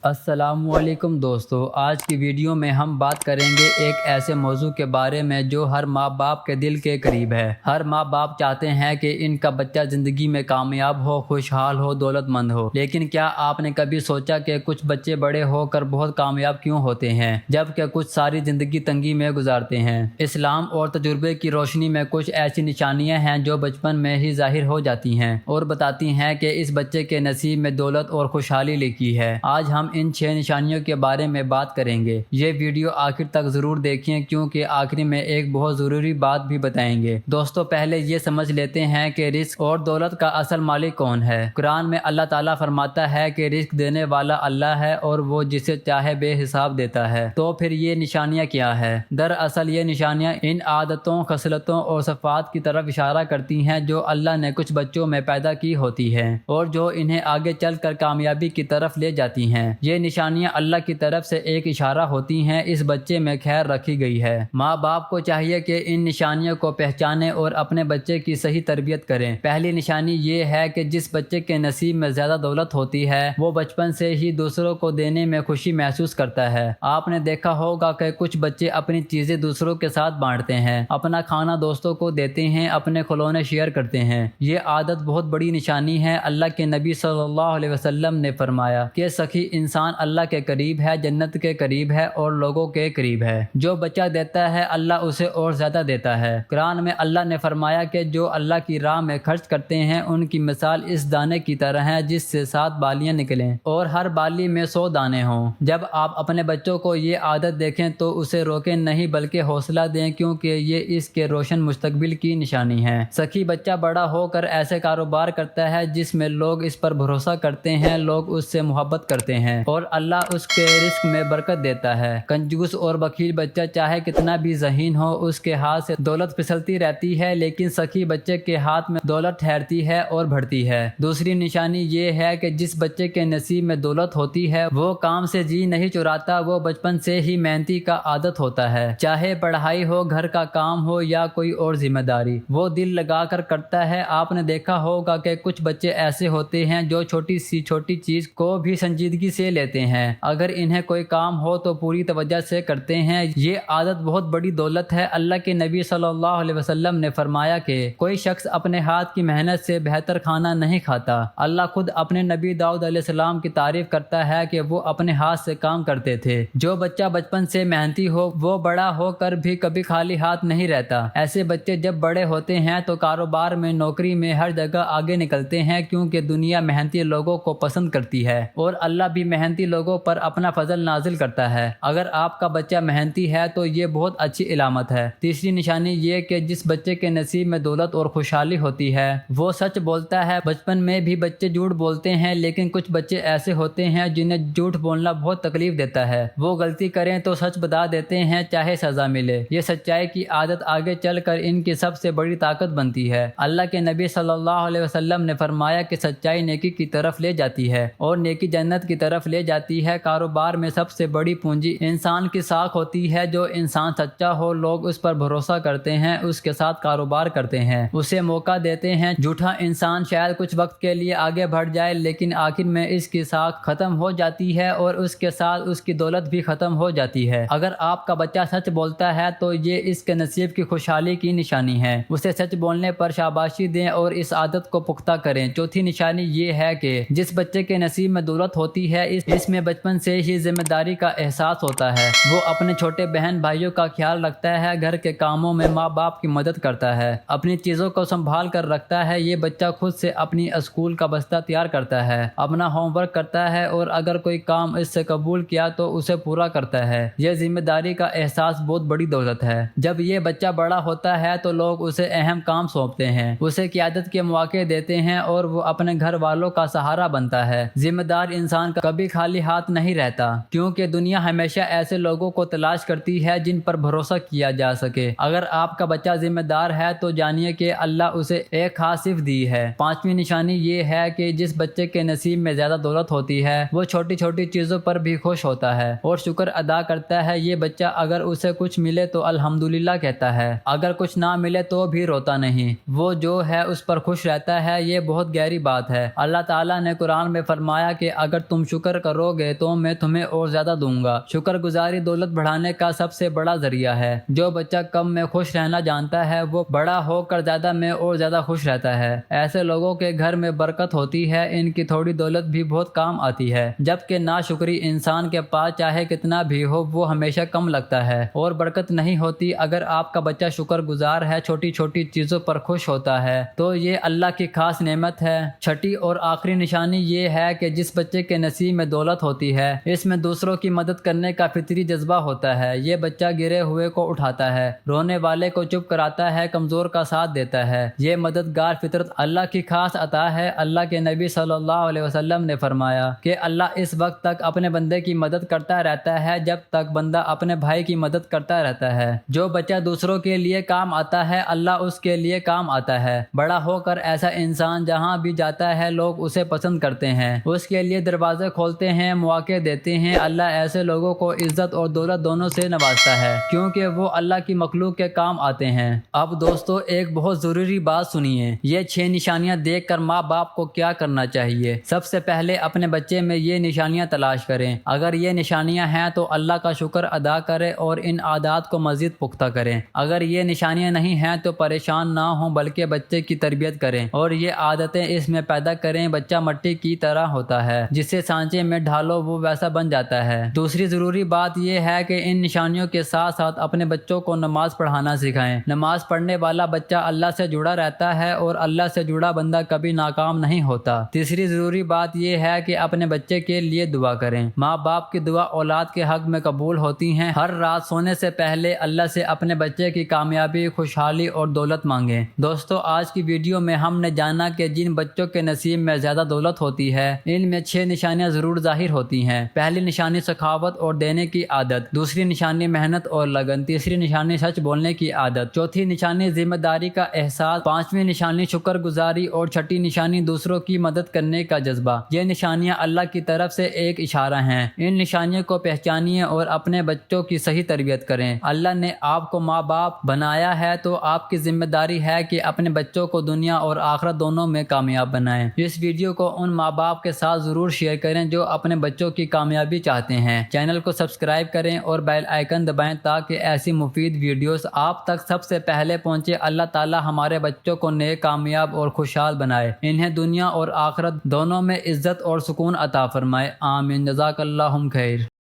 السلام علیکم دوستو، آج کی ویڈیو میں ہم بات کریں گے ایک ایسے موضوع کے بارے میں جو ہر ماں باپ کے دل کے قریب ہے۔ ہر ماں باپ چاہتے ہیں کہ ان کا بچہ زندگی میں کامیاب ہو، خوشحال ہو، دولت مند ہو، لیکن کیا آپ نے کبھی سوچا کہ کچھ بچے بڑے ہو کر بہت کامیاب کیوں ہوتے ہیں جبکہ کچھ ساری زندگی تنگی میں گزارتے ہیں؟ اسلام اور تجربے کی روشنی میں کچھ ایسی نشانیاں ہیں جو بچپن میں ہی ظاہر ہو جاتی ہیں اور بتاتی ہیں کہ اس بچے کے نصیب میں دولت اور خوشحالی لکھی ہے۔ آج ہم ان 6 نشانیوں کے بارے میں بات کریں گے۔ یہ ویڈیو آخر تک ضرور دیکھیں کیونکہ آخر میں ایک بہت ضروری بات بھی بتائیں گے۔ دوستو، پہلے یہ سمجھ لیتے ہیں کہ رزق اور دولت کا اصل مالک کون ہے۔ قرآن میں اللہ تعالیٰ فرماتا ہے کہ رزق دینے والا اللہ ہے اور وہ جسے چاہے بے حساب دیتا ہے۔ تو پھر یہ نشانیاں کیا ہے؟ دراصل یہ نشانیاں ان عادتوں، خصلتوں اور صفات کی طرف اشارہ کرتی ہیں جو اللہ نے کچھ بچوں میں پیدا کی ہوتی ہیں اور جو انہیں آگے چل کر کامیابی کی طرف لے جاتی ہیں۔ یہ نشانیاں اللہ کی طرف سے ایک اشارہ ہوتی ہیں اس بچے میں خیر رکھی گئی ہے۔ ماں باپ کو چاہیے کہ ان نشانیوں کو پہچانیں اور اپنے بچے کی صحیح تربیت کریں۔ پہلی نشانی یہ ہے کہ جس بچے کے نصیب میں زیادہ دولت ہوتی ہے وہ بچپن سے ہی دوسروں کو دینے میں خوشی محسوس کرتا ہے۔ آپ نے دیکھا ہوگا کہ کچھ بچے اپنی چیزیں دوسروں کے ساتھ بانٹتے ہیں، اپنا کھانا دوستوں کو دیتے ہیں، اپنے کھلونے شیئر کرتے ہیں۔ یہ عادت بہت بڑی نشانی ہے۔ اللہ کے نبی صلی اللہ علیہ وسلم نے فرمایا کہ سخی انسان اللہ کے قریب ہے، جنت کے قریب ہے اور لوگوں کے قریب ہے۔ جو بچہ دیتا ہے اللہ اسے اور زیادہ دیتا ہے۔ قرآن میں اللہ نے فرمایا کہ جو اللہ کی راہ میں خرچ کرتے ہیں ان کی مثال اس دانے کی طرح ہے جس سے 7 بالیاں نکلیں اور ہر بالی میں 100 دانے ہوں۔ جب آپ اپنے بچوں کو یہ عادت دیکھیں تو اسے روکیں نہیں بلکہ حوصلہ دیں کیونکہ یہ اس کے روشن مستقبل کی نشانی ہے۔ سخی بچہ بڑا ہو کر ایسے کاروبار کرتا ہے جس میں لوگ اس پر بھروسہ کرتے ہیں، لوگ اس سے محبت کرتے ہیں اور اللہ اس کے رزق میں برکت دیتا ہے۔ کنجوس اور بخیل بچہ چاہے کتنا بھی ذہین ہو اس کے ہاتھ سے دولت پھسلتی رہتی ہے، لیکن سخی بچے کے ہاتھ میں دولت ٹھہرتی ہے اور بڑھتی ہے۔ دوسری نشانی یہ ہے کہ جس بچے کے نصیب میں دولت ہوتی ہے وہ کام سے جی نہیں چراتا، وہ بچپن سے ہی محنتی کا عادت ہوتا ہے۔ چاہے پڑھائی ہو، گھر کا کام ہو یا کوئی اور ذمہ داری، وہ دل لگا کر کرتا ہے۔ آپ نے دیکھا ہوگا کہ کچھ بچے ایسے ہوتے ہیں جو چھوٹی سی چھوٹی چیز کو بھی سنجیدگی سے لیتے ہیں۔ اگر انہیں کوئی کام ہو تو پوری توجہ سے کرتے ہیں۔ یہ عادت بہت بڑی دولت ہے۔ اللہ کے نبی صلی اللہ علیہ وسلم نے فرمایا کہ کوئی شخص اپنے ہاتھ کی محنت سے بہتر کھانا نہیں کھاتا۔ اللہ خود اپنے نبی داؤد علیہ السلام کی تعریف کرتا ہے کہ وہ اپنے ہاتھ سے کام کرتے تھے۔ جو بچہ بچپن سے محنتی ہو وہ بڑا ہو کر بھی کبھی خالی ہاتھ نہیں رہتا۔ ایسے بچے جب بڑے ہوتے ہیں تو کاروبار میں، نوکری میں، ہر جگہ آگے نکلتے ہیں کیونکہ دنیا محنتی لوگوں کو پسند کرتی ہے اور اللہ بھی محنتی لوگوں پر اپنا فضل نازل کرتا ہے۔ اگر آپ کا بچہ محنتی ہے تو یہ بہت اچھی علامت ہے۔ تیسری نشانی یہ کہ جس بچے کے نصیب میں دولت اور خوشحالی ہوتی ہے وہ سچ بولتا ہے۔ بچپن میں بھی بچے جھوٹ بولتے ہیں لیکن کچھ بچے ایسے ہوتے ہیں جنہیں جھوٹ بولنا بہت تکلیف دیتا ہے۔ وہ غلطی کریں تو سچ بتا دیتے ہیں چاہے سزا ملے۔ یہ سچائی کی عادت آگے چل کر ان کی سب سے بڑی طاقت بنتی ہے۔ اللہ کے نبی صلی اللہ علیہ وسلم نے فرمایا کہ سچائی نیکی کی طرف لے جاتی ہے اور نیکی جنت کی طرف لے جاتی ہے۔ کاروبار میں سب سے بڑی پونجی انسان کی ساکھ ہوتی ہے۔ جو انسان سچا ہو لوگ اس پر بھروسہ کرتے ہیں، اس کے ساتھ کاروبار کرتے ہیں، اسے موقع دیتے ہیں۔ جھوٹا انسان شاید کچھ وقت کے لیے آگے بڑھ جائے لیکن آخر میں اس کی ساکھ ختم ہو جاتی ہے اور اس کے ساتھ اس کی دولت بھی ختم ہو جاتی ہے۔ اگر آپ کا بچہ سچ بولتا ہے تو یہ اس کے نصیب کی خوشحالی کی نشانی ہے۔ اسے سچ بولنے پر شاباشی دیں اور اس عادت کو پختہ کریں۔ چوتھی نشانی یہ ہے کہ جس بچے کے نصیب میں دولت ہوتی ہے اس میں بچپن سے ہی ذمہ داری کا احساس ہوتا ہے۔ وہ اپنے چھوٹے بہن بھائیوں کا خیال رکھتا ہے، گھر کے کاموں میں ماں باپ کی مدد کرتا ہے، اپنی چیزوں کو سنبھال کر رکھتا ہے۔ یہ بچہ خود سے اپنی اسکول کا بستہ تیار کرتا ہے، اپنا ہوم ورک کرتا ہے اور اگر کوئی کام اس سے قبول کیا تو اسے پورا کرتا ہے۔ یہ ذمہ داری کا احساس بہت بڑی دولت ہے۔ جب یہ بچہ بڑا ہوتا ہے تو لوگ اسے اہم کام سونپتے ہیں، اسے قیادت کے مواقع دیتے ہیں اور وہ اپنے گھر والوں کا سہارا بنتا ہے۔ ذمہ دار انسان کبھی خالی ہاتھ نہیں رہتا کیونکہ دنیا ہمیشہ ایسے لوگوں کو تلاش کرتی ہے جن پر بھروسہ کیا جا سکے۔ اگر آپ کا بچہ ذمہ دار ہے تو جانیے کہ اللہ اسے ایک خاص صفت دی ہے۔ پانچویں نشانی یہ ہے کہ جس بچے کے نصیب میں زیادہ دولت ہوتی ہے وہ چھوٹی چھوٹی چیزوں پر بھی خوش ہوتا ہے اور شکر ادا کرتا ہے۔ یہ بچہ اگر اسے کچھ ملے تو الحمدللہ کہتا ہے، اگر کچھ نہ ملے تو بھی روتا نہیں، وہ جو ہے اس پر خوش رہتا ہے۔ یہ بہت گہری بات ہے۔ اللہ تعالیٰ نے قرآن میں فرمایا کہ اگر تم شکر شکر کرو گے تو میں تمہیں اور زیادہ دوں گا۔ شکر گزاری دولت بڑھانے کا سب سے بڑا ذریعہ ہے۔ جو بچہ کم میں خوش رہنا جانتا ہے وہ بڑا ہو کر زیادہ میں اور زیادہ خوش رہتا ہے۔ ایسے لوگوں کے گھر میں برکت ہوتی ہے، ان کی تھوڑی دولت بھی بہت کام آتی ہے، جبکہ ناشکری انسان کے پاس چاہے کتنا بھی ہو وہ ہمیشہ کم لگتا ہے اور برکت نہیں ہوتی۔ اگر آپ کا بچہ شکر گزار ہے، چھوٹی چھوٹی چیزوں پر خوش ہوتا ہے تو یہ اللہ کی خاص نعمت ہے۔ چھٹی اور آخری نشانی یہ ہے کہ جس بچے کے نصیب میں دولت ہوتی ہے اس میں دوسروں کی مدد کرنے کا فطری جذبہ ہوتا ہے۔ یہ بچہ گرے ہوئے کو اٹھاتا ہے، رونے والے کو چپ کراتا ہے، کمزور کا ساتھ دیتا ہے۔ یہ مددگار فطرت اللہ کی خاص عطا ہے۔ اللہ کے نبی صلی اللہ علیہ وسلم نے فرمایا کہ اللہ اس وقت تک اپنے بندے کی مدد کرتا رہتا ہے جب تک بندہ اپنے بھائی کی مدد کرتا رہتا ہے۔ جو بچہ دوسروں کے لیے کام آتا ہے اللہ اس کے لیے کام آتا ہے۔ بڑا ہو کر ایسا انسان جہاں بھی جاتا ہے لوگ اسے پسند کرتے ہیں، اس کے لیے دروازے کھولتے ہیں، مواقع دیتے ہیں۔ اللہ ایسے لوگوں کو عزت اور دولت دونوں سے نوازتا ہے کیونکہ وہ اللہ کی مخلوق کے کام آتے ہیں۔ اب دوستو ایک بہت ضروری بات سنیے، یہ 6 نشانیاں دیکھ کر ماں باپ کو کیا کرنا چاہیے۔ سب سے پہلے اپنے بچے میں یہ نشانیاں تلاش کریں۔ اگر یہ نشانیاں ہیں تو اللہ کا شکر ادا کریں اور ان عادات کو مزید پختہ کریں۔ اگر یہ نشانیاں نہیں ہیں تو پریشان نہ ہوں بلکہ بچے کی تربیت کریں اور یہ عادتیں اس میں پیدا کریں۔ بچہ مٹی کی طرح ہوتا ہے، جسے سانچے میں ڈھالو وہ ویسا بن جاتا ہے۔ دوسری ضروری بات یہ ہے کہ ان نشانیوں کے ساتھ ساتھ اپنے بچوں کو نماز پڑھانا سکھائیں۔ نماز پڑھنے والا بچہ اللہ سے جڑا رہتا ہے اور اللہ سے جڑا بندہ کبھی ناکام نہیں ہوتا۔ تیسری ضروری بات یہ ہے کہ اپنے بچے کے لیے دعا کریں۔ ماں باپ کی دعا اولاد کے حق میں قبول ہوتی ہیں۔ ہر رات سونے سے پہلے اللہ سے اپنے بچے کی کامیابی، خوشحالی اور دولت مانگیں۔ دوستو آج کی ویڈیو میں ہم نے جانا کہ جن بچوں کے نصیب میں زیادہ دولت ہوتی ہے ان میں 6 نشانیاں ضرور ظاہر ہوتی ہیں۔ پہلی نشانی سخاوت اور دینے کی عادت، دوسری نشانی محنت اور لگن، تیسری نشانی سچ بولنے کی عادت، چوتھی نشانی ذمہ داری کا احساس، پانچویں نشانی شکر گزاری اور چھٹی نشانی دوسروں کی مدد کرنے کا جذبہ۔ یہ نشانیاں اللہ کی طرف سے ایک اشارہ ہیں۔ ان نشانیوں کو پہچانیے اور اپنے بچوں کی صحیح تربیت کریں۔ اللہ نے آپ کو ماں باپ بنایا ہے تو آپ کی ذمہ داری ہے کہ اپنے بچوں کو دنیا اور آخرت دونوں میں کامیاب بنائیں۔ اس ویڈیو کو ان ماں باپ کے ساتھ ضرور شیئر کریں جو اپنے بچوں کی کامیابی چاہتے ہیں۔ چینل کو سبسکرائب کریں اور بیل آئیکن دبائیں تاکہ ایسی مفید ویڈیوز آپ تک سب سے پہلے پہنچے۔ اللہ تعالی ہمارے بچوں کو نیک، کامیاب اور خوشحال بنائے، انہیں دنیا اور آخرت دونوں میں عزت اور سکون عطا فرمائے۔ آمین۔ جزاک اللہ خیر۔